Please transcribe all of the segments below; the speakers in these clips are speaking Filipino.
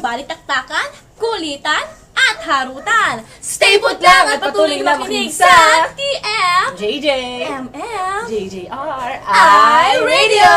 balitaktakan, kulitan, at harutan. Stay put lang at patuloy na makinig sa TM, JJ, MM, JJR, Radio!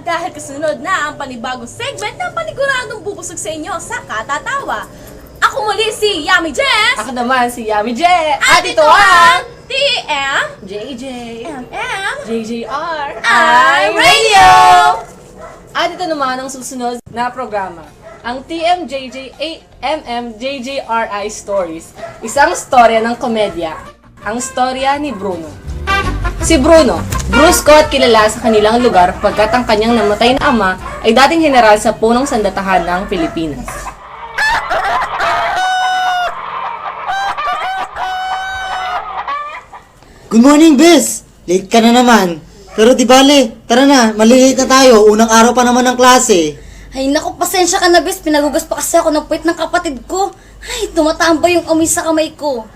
Dahil kasunod na ang panibagong segment na paniguradong bubusog sa inyo sa Katatawa. Ako muli si Yummy Jess! Ako naman si Yummy J. At ito ang TM, JJ, MM, JJR, Radio! At ito naman ang susunod na programa, ang TMJJAMMJJRI Stories. Isang storya ng komedya, ang storya ni Bruno. Si Bruno, brusko at kilala sa kanilang lugar pagkat ang kanyang namatay na ama ay dating general sa punong sandatahan ng Pilipinas. Good morning, Bes! Late ka na naman. Pero di bale, tara na, malilate na tayo. Unang araw pa naman ng klase. Ay naku, pasensya ka na, Bes. Pinagugas pa kasi ako ng puwit ng kapatid ko. Ay, tumatambay yung amoy sa kamay ko.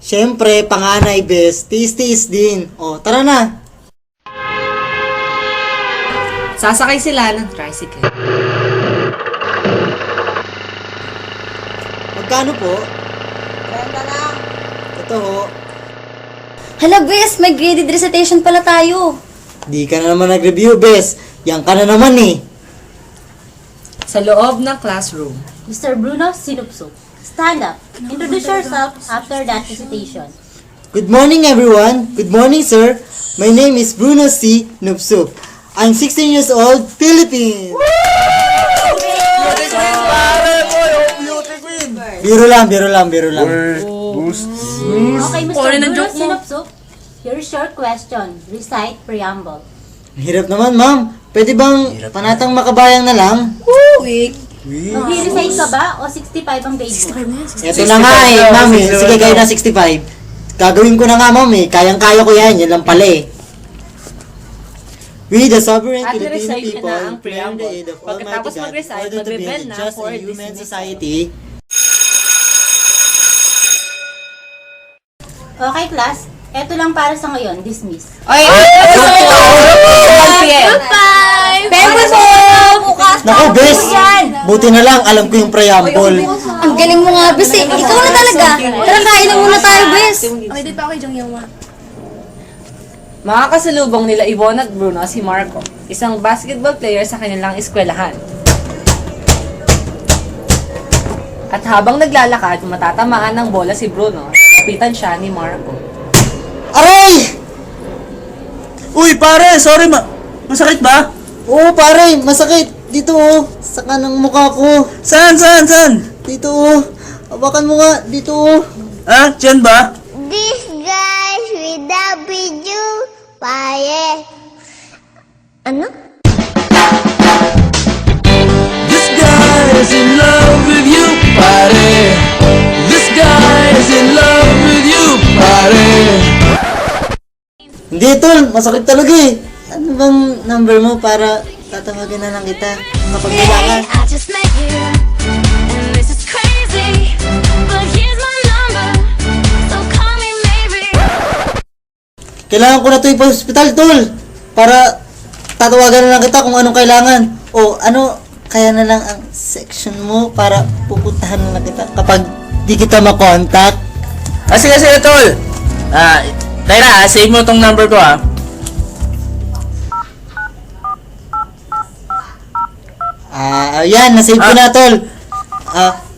Siyempre, panganay, Bes. Tiis-tiis din. O, tara na. Sasakay sila ng tricycle. Magkano po? 30 lang. Ito ho. Hala, Bes, may graded recitation pala tayo. Di ka na naman nag-review, Bes. Yan ka na naman eh. Sa loob ng classroom. Mr. Bruno Sinupsup, stand up. Introduce yourself after that recitation. Good morning, everyone. Good morning, sir. My name is Bruno C. Nupsup. I'm 16 years old, Philippines. Biro lang. Okay, Mr. Kunin ang Bruno joke mo. Sinupsup, here's your question. Recite preamble. Hirap naman, ma'am. Pwede bang panatang makabayang na lang? Mag-recite ka ba o 65 ang grade mo? Ito na nga eh, ma'am eh. Sige, kayo na 65. Gagawin ko na nga, ma'am eh. Kayang-kaya ko yan. Yan lang pala eh. We, the sovereign At Filipino i-recite people, na ang pray in the preamble. aid of Pagkatapos Almighty God, mag-recite, in order to magbebel build a na just for and human dismissal. society. Okay, class. Ito lang para sa ngayon. Dismiss. Ay! Goodbye! Pepe po! Bukas Naku, Bes! Buti na lang, alam ko yung preamble. Ang galing mo nga, Bes eh. Ikaw na talaga. Tara, kain na muna tayo, Bes. Okay, dito ako kay Jong Yawa. Makakasalubong nila Yvonne at Bruno si Marco, isang basketball player sa kanilang eskwelahan. At habang naglalakad, matatamaan ng bola si Bruno, lapitan siya ni Marco. Aray! Uy, pare, sorry masakit ba? Oo, pare, masakit. Dito oh, sa kanang mukha ko. Saan? Dito oh. Hawakan mo nga, dito oh. Ha? Diyan ba? This guys with the video fire. Ano? This guy is in love with you, pare. This guy is in love with you, pare. Hindi, tol. Masakit talaga eh. Ano bang number mo para tatawagin na lang kita kapag kailangan? I just met you, and this is crazy. But here's my number, so call me maybe. Kailangan ko na ito ipa-hospital, tol. Para tatawagan na lang kita kung anong kailangan. O ano, kaya na lang ang section mo para pupuntahan na lang kita kapag di kita makontakt. Sige, tol. Tyra, save mo tong number ko, ha. Ayan, nasave ko na, tol.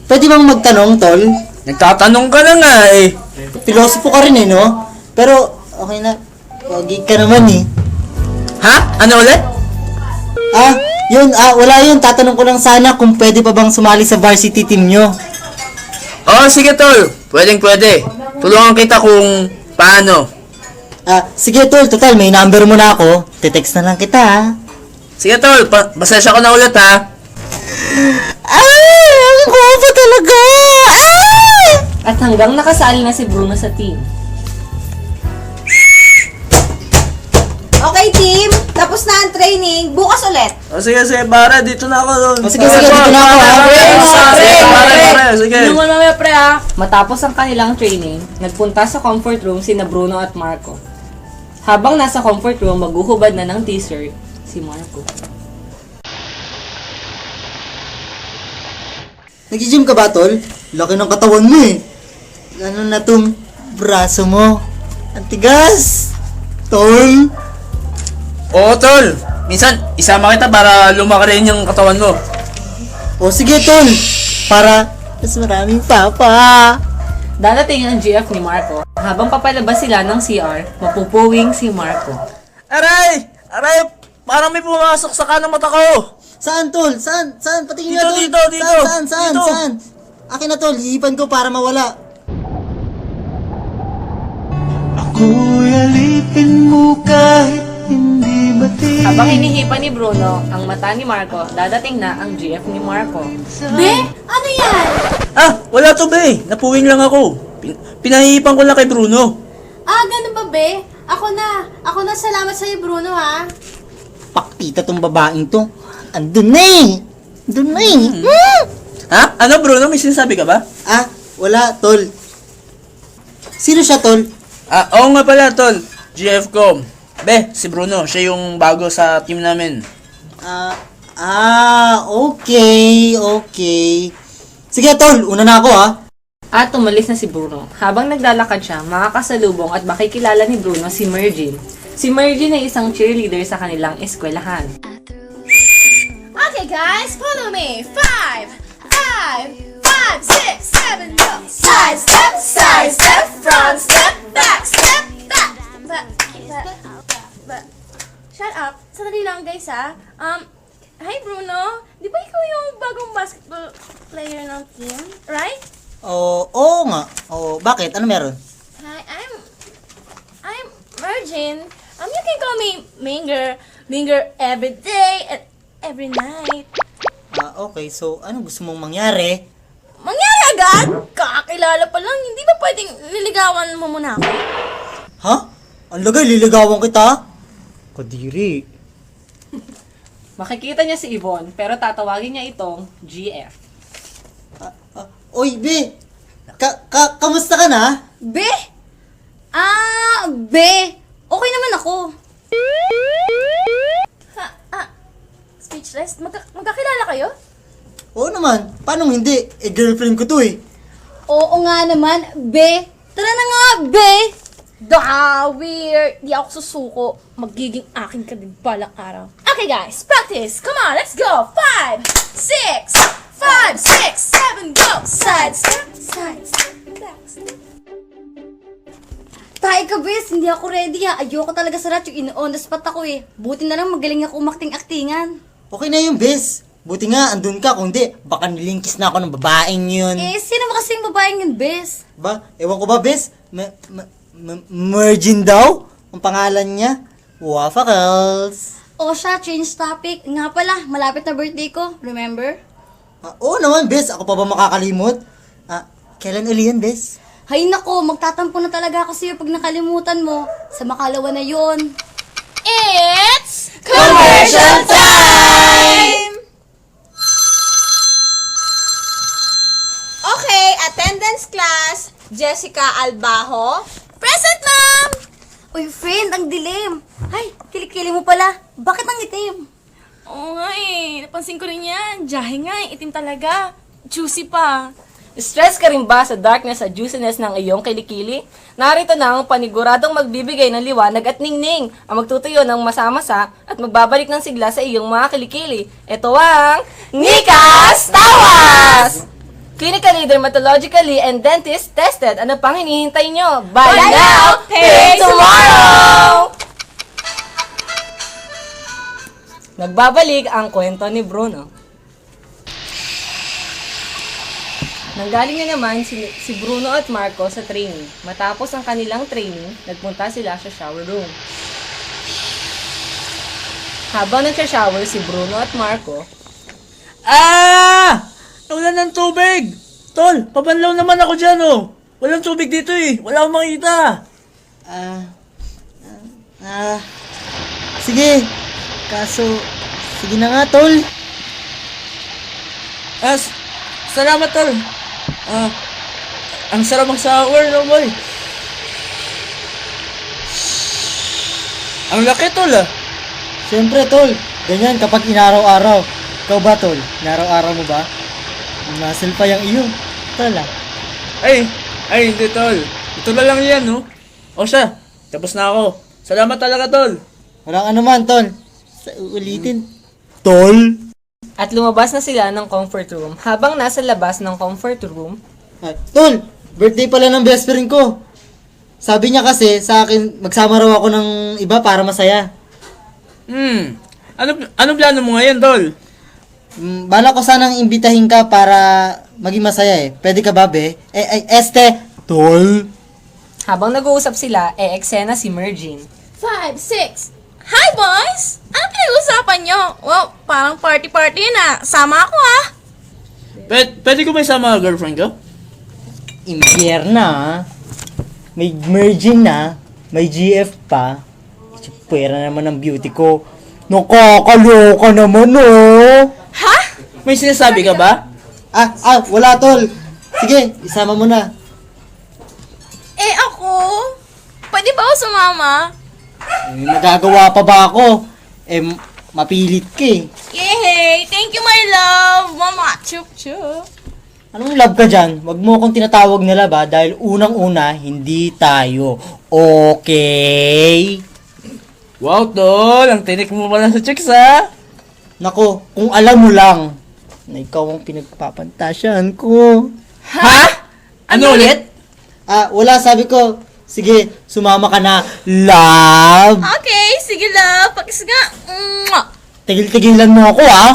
Pwede bang magtanong, tol? Nagtatanong ka na nga, eh. Pilosopo ka rin eh, no? Pero, okay na. Pogi ka naman eh. Ha? Ano ulit? Wala yun. Tatanong ko lang sana kung pwede pa bang sumali sa varsity team nyo. Oo, sige, tol. Pwede. Tulungan kita kung paano. Sige, tol. Total, may number mo na ako. Te-text na lang kita, ha? Sige, tol. Pasensya ko na ulit, ha. Ay! Ang guwapo talaga! Ay! At hanggang nakasali na si Bruno sa team. Okay, team. Tapos na ang training. Bukas ulit. Sige, pare. Dito na ako, tol. Sige, dito na ako, ha? Pare. Sige. Inuman mamaya pre ah. Matapos ang kanilang training, nagpunta sa comfort room sina Bruno at Marco. Habang nasa comfort room, maghuhubad na ng t-shirt si Marco. Nag-gym ka ba, tol? Laki ng katawan mo eh. Ano na tong braso mo? Ang tigas! Tol! Oo, tol. Minsan, isama kita para lumaki rin yung katawan mo. O sige, tol! Para mas maraming papa! Dadating ang GF ni Marco. Habang papalabas sila ng CR, mapupuwing si Marco. Aray! Aray! Parang may pumasok sa kanang mata ko. Saan, tol? Saan? Saan? Patingin nga, tol! Dito, dito! Saan? Dito. Saan? Akin na, tol. Hihipan ko para mawala. Ako'y alipin mo kahit hindi mati. Habang hinihipan ni Bruno ang mata ni Marco, dadating na ang GF ni Marco. Be, ano yan? Ah, wala to, be. Napuwing lang ako. Pinahihipan ko lang kay Bruno. Ah, ganun ba, Be? Ako na, salamat sa'yo, Bruno, ha? Paktita tong babaeng to. Andun na eh! Andun na eh! Ha? Ano, Bruno? May sinasabi ka ba? Ah, wala, tol. Sino siya, tol? Ah, oo nga pala, tol. GF ko. Be, si Bruno. Siya yung bago sa team namin. Okay. Sige, tol. Una na ako, ha? At tumalis na si Bruno. Habang naglalakad siya, makakasalubong at makikilala ni Bruno si Mergin. Si Mergin ay isang cheerleader sa kanilang eskwelahan. Okay, guys, follow me. 5, 6, 7, go. Side step, front step, back. Shut up. Sandali lang, guys, ha. Hi, Bruno. Di ba ikaw yung bagong basketball player ng team? Right? Oo nga. Bakit? Ano meron? Hi, I'm Virgin. You can call me Minger every day and every night. Okay. So, ano gusto mong mangyari? Mangyari agad? Kakakilala pa lang. Hindi ba pwedeng liligawan mo muna ako? Ha? Ang lagay, liligawan kita? Kadiri. Makikita niya si Yvonne, pero tatawagin niya itong GF. Oy, Be! Kamusta ka na? Be? Be. Okay naman ako. Speechless? Magkakilala kayo? Oo naman. Paano hindi? Girlfriend ko to eh. Oo nga naman, Be. Tara na nga, Be. Weird. Di ako susuko. Magiging akin ka din balang araw. Okay, guys. Practice. Come on, let's go. 5, 6, 7, go. Side step, back step. Tayo ka, Bes. Hindi ako ready, ha. Ayoko talaga sa rat yung in-on the spot ako, eh. Buti na lang magaling ako umakting-aktingan. Okay na yung bes. Buti nga, andun ka. Kung di, baka nilinkis na ako ng babaeng yun. Sino ba kasing babaeng yun, Bes? Ba? Ewan ko ba, bes? Mergin daw? Ang pangalan niya? Waffles. O siya, change topic. Nga pala, malapit na birthday ko. Remember? Oo naman, bes. Ako pa ba makakalimot? Kailan uli yan, bes? Hay nako, magtatampo na talaga ako sa'yo pag nakalimutan mo. Sa makalawa na yon. It's Commercial time! Okay, attendance class. Jessica Albajo. Present, ma'am! Uy, friend, ang dilim. Ay, kilikili mo pala. Bakit ang itim? Oo nga eh. Napansin ko rin yan. Jahe nga eh. Itim talaga. Juicy pa. Stress ka rin ba sa darkness at juiciness ng iyong kilikili? Narito na ang paniguradong magbibigay ng liwanag at ningning, ang magtutuyo ng masa-masa at magbabalik ng sigla sa iyong mga kilikili. Ito ang Nikas Tawas! Clinically, dermatologically, and dentist tested. Ano pang hinihintay nyo? Buy now, pay tomorrow! Nagbabalik ang kwento ni Bruno. Nanggaling na naman si Bruno at Marco sa training. Matapos ang kanilang training, nagpunta sila sa shower room. Habang nagsha-shower si Bruno at Marco, Wala ng tubig! Tol, pabanlaw naman ako dyan, oh. Walang tubig dito, eh. Wala akong makita. Sige. Kaso, sige na nga, tol. Salamat, tol. Ang sarap mag-shower, no, boy. Ang laki, tol, Siyempre, tol. Ganyan kapag inaraw-araw. Ikaw ba, tol? Inaraw-araw mo ba? Muscle pa yung iyo. Tol ah. Ay, hindi tol. Ito na lang yan, no? O siya, tapos na ako. Salamat talaga, tol. Walang ano man, tol. Ulitin. Tol? At lumabas na sila ng comfort room. Habang nasa labas ng comfort room, Tol, birthday pala ng best friend ko. Sabi niya kasi sa akin, magsama raw ako ng iba para masaya. Ano plano mo ngayon, tol? Bala ko sanang imbitahin ka para maging masaya eh. Pwede ka ba, be? Tol? habang nag-uusap sila, eksena si Mergin. 5, 6. Hi, boys! Ano pinag-usapan nyo? Well, parang party-party na. Sama ako, ah. Pwede ko may sama girlfriend ko? Impyerna, may merging na, may GF pa. Pwera naman ang beauty ko. Nakakaloka naman, oh! Ha? May sinasabi ka ba? Wala, tol. Sige, isama mo na. Eh, ako? Pwede ba ako sumama? Magagawa pa ba ako? Mapilit ka eh. Yay! Thank you, my love! Mama, chup-chup. Anong love ka dyan? Huwag mo akong tinatawag na love ha, dahil unang-una, hindi tayo. Okay? Wow, tol! Ang tinik mo pala sa chicks, ha? Nako, kung alam mo lang na ikaw ang pinagpapantasyan ko. Ha? Ano ulit? Wala, sabi ko. Sige, sumama ka na. Love! Okay, sige, love. Pakis nga. Mwah! Tigil-tigilan mo ako, ha?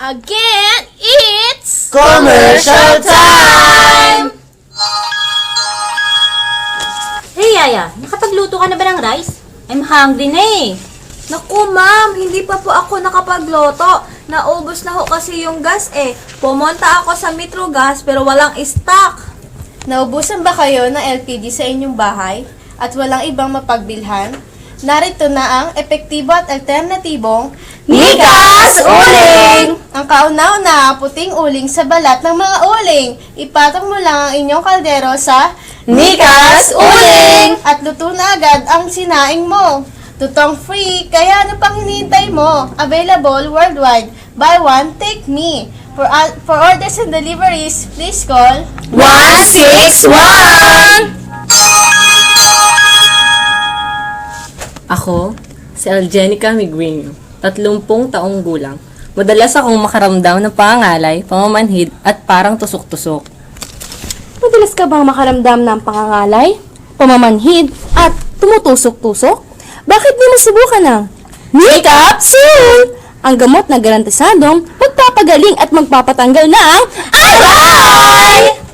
Again, it's... Commercial time! Hey, Yaya, nakapagluto ka na ba ng rice? I'm hungry na eh. Naku, ma'am, hindi pa po ako nakapagloto. Naubos na ho kasi yung gas eh. Pumunta ako sa Metro Gas pero walang stock. Naubusan ba kayo ng LPG sa inyong bahay at walang ibang mapagbilhan? Narito na ang epektibo at alternatibong Mikas Uling! Ang kauna-una, puting uling sa balat ng mga uling. Ipatong mo lang ang inyong kaldero sa Mikas Uling! At luto na agad ang sinaing mo. Tutong free, kaya ano pang hinihintay mo? Available worldwide. Buy one, take me. For orders and deliveries, please call 161! Ako, si Aljenica Migrinio, 30 taong gulang. Madalas akong makaramdam ng pangangalay, pamamanhid at parang tusok-tusok. Madalas ka bang makaramdam ng pangangalay, pamamanhid, at tumutusok-tusok? Bakit di mo subukan ng Makeup Soon! Ang gamot na garantisadong magpapagaling at magpapatanggal ng alay!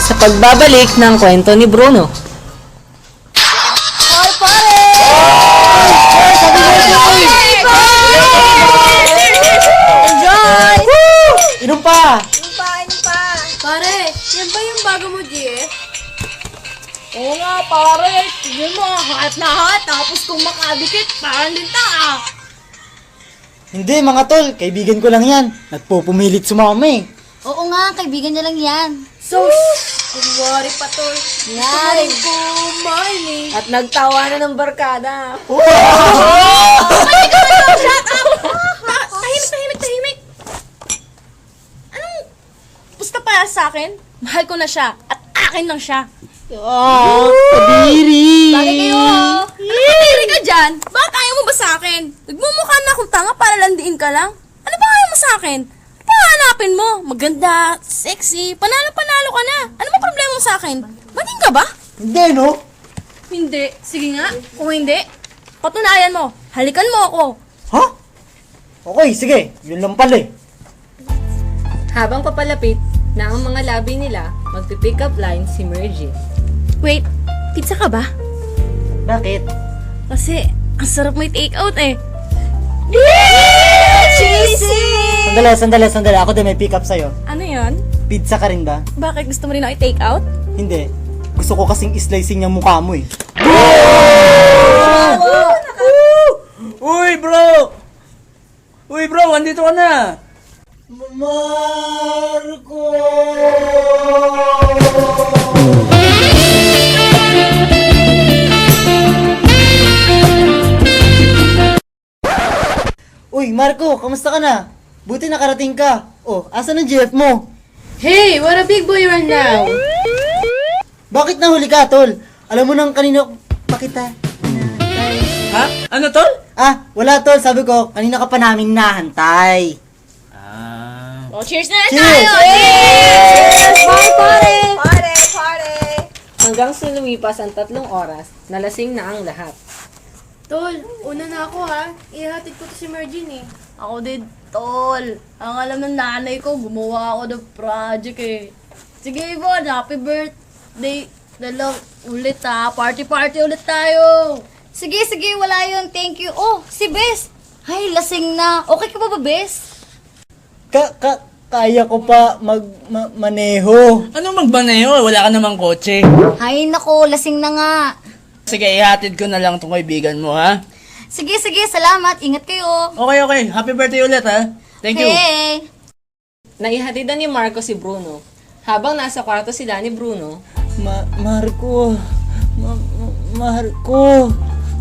Sa pagbabalik ng kwento ni Bruno. Hoy, pare! Enjoy! Inom pa! Pare, yan ba yung bago mo, GF? Oo nga, pare. Tignan mo, hot na hot. Tapos kung makadikit, parang linta ah. Hindi, mga tol. Kaibigan ko lang yan. Nagpupumilit sumama eh. Oo nga, kaibigan niya lang yan. Kunwari pa to. Yan. Kumain At nagtawa na ng barkada. Tahimik. Anong pusta para sa akin? Mahal ko na siya. At akin lang siya. Kadiri! Bagay kayo. Nakatiri ka dyan. Bakit ayaw mo ba sa akin? Nagmumukha na akong tanga para landiin ka lang. Ano ba ayaw mo sa akin? Ano ba hanapin mo? Maganda, sexy, panalo-panalo ka na. Ano ba problema mo sa akin? Maging ka ba? Hindi, no? Hindi. Sige nga. Kung hindi, patunayan mo. Halikan mo ako. Ha? Okay, sige. Yun lang pala eh. Habang papalapit na ang mga labi nila, magpipick up line si Mergin. Wait, pizza ka ba? Bakit? Kasi, ang sarap may take out eh. Cheesy! Sandali. Ako din may pick up sa'yo. Ano yon? Pizza ka rin ba? Bakit gusto mo rin ako i-take out? Hindi. Gusto ko kasing slicing yung mukha mo eh. Uy, bro! Andito ka na! Marco! Marco, kamusta ka na? Buti nakarating ka. Oh, asan ang GF mo? Hey, what a big boy you are now! Bakit nahuli ka, tol? Alam mo nang kanino pa kita. Ha? Ano, tol? Ah, wala, tol. Sabi ko, kanina ka pa naming nahantay. Ah. Oh, cheers na Cheers! tayo! Party! Party! Hanggang sa lumipas ang 3 oras, nalasing na ang lahat. Tol, una na ako ha. Ihatid ko to si Mergin eh. Ako din, tol. Ang alam ng nanay ko, gumawa ako ng project eh. Sige, Yvonne, happy birthday na lang ulit ha. Party-party ulit tayo. Sige, wala yun. Thank you. Oh, si Bes. Ay, lasing na. Okay ka ba, Bes? Kaya ko pa maneho. Ano magbaneho? Wala ka namang kotse. Ay, nako, lasing na nga. Sige, ihatid ko na lang itong kaibigan mo, ha? Sige, salamat. Ingat kayo. Okay. Happy birthday ulit, ha? Thank you. Hey! Naihatidan ni Marco si Bruno. Habang nasa kwarto sila ni Bruno, Marco. Marco.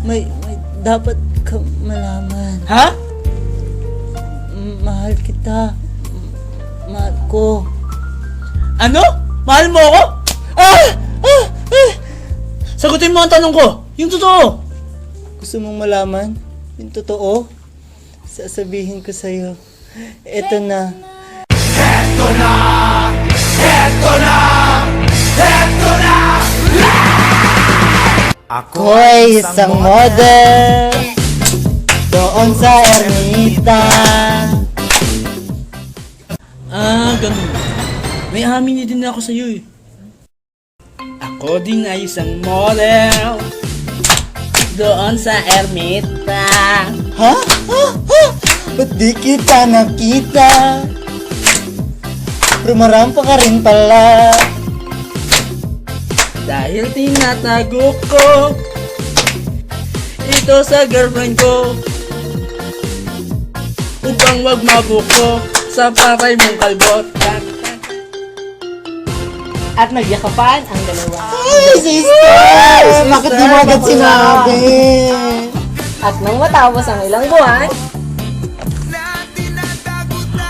May dapat ka malaman. Ha? Mahal kita. Marco. Ano? Mahal mo ako? Sagutin mo ang tanong ko. Yung totoo. Gusto mong malaman? Yung totoo? Sasabihin ko sa'yo. Eto na. Ako'y isang model doon sa Ermita. Ganun. May amin din ako sa'yo eh. Ako din ay isang model doon sa Ermita. Ha? Ba't di kita nakita? Rumarampa ka rin pala. Dahil tinatago ko ito sa girlfriend ko upang wag mabuko sa patay mong kalbot. at nagyakapan ang dalawa. Hey, sister! Bakit di mo agad sinabi? At nang matapos ang ilang buwan,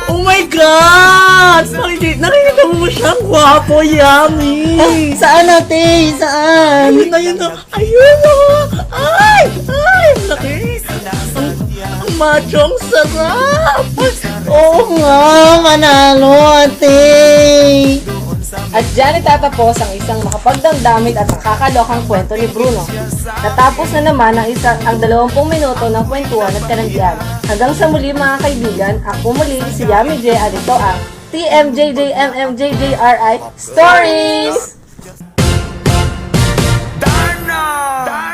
Oh my God! Nakikita mo siyang gwapo, yummy! Saan ate? Saan? Ayun na! Ayun na! Ay! Ay! Laki! Ang macho, ang sarap! Oo nga, manalo ate! at dyan itatapos ang isang makapagdamdamit at nakakalokang kwento ni Bruno. Natapos na naman ang 20 minuto ng kwentuhan at kananggihan. Hanggang sa muli mga kaibigan, ako muli si Yami J at ito ang TMJJMMJJRI Stories! Darna!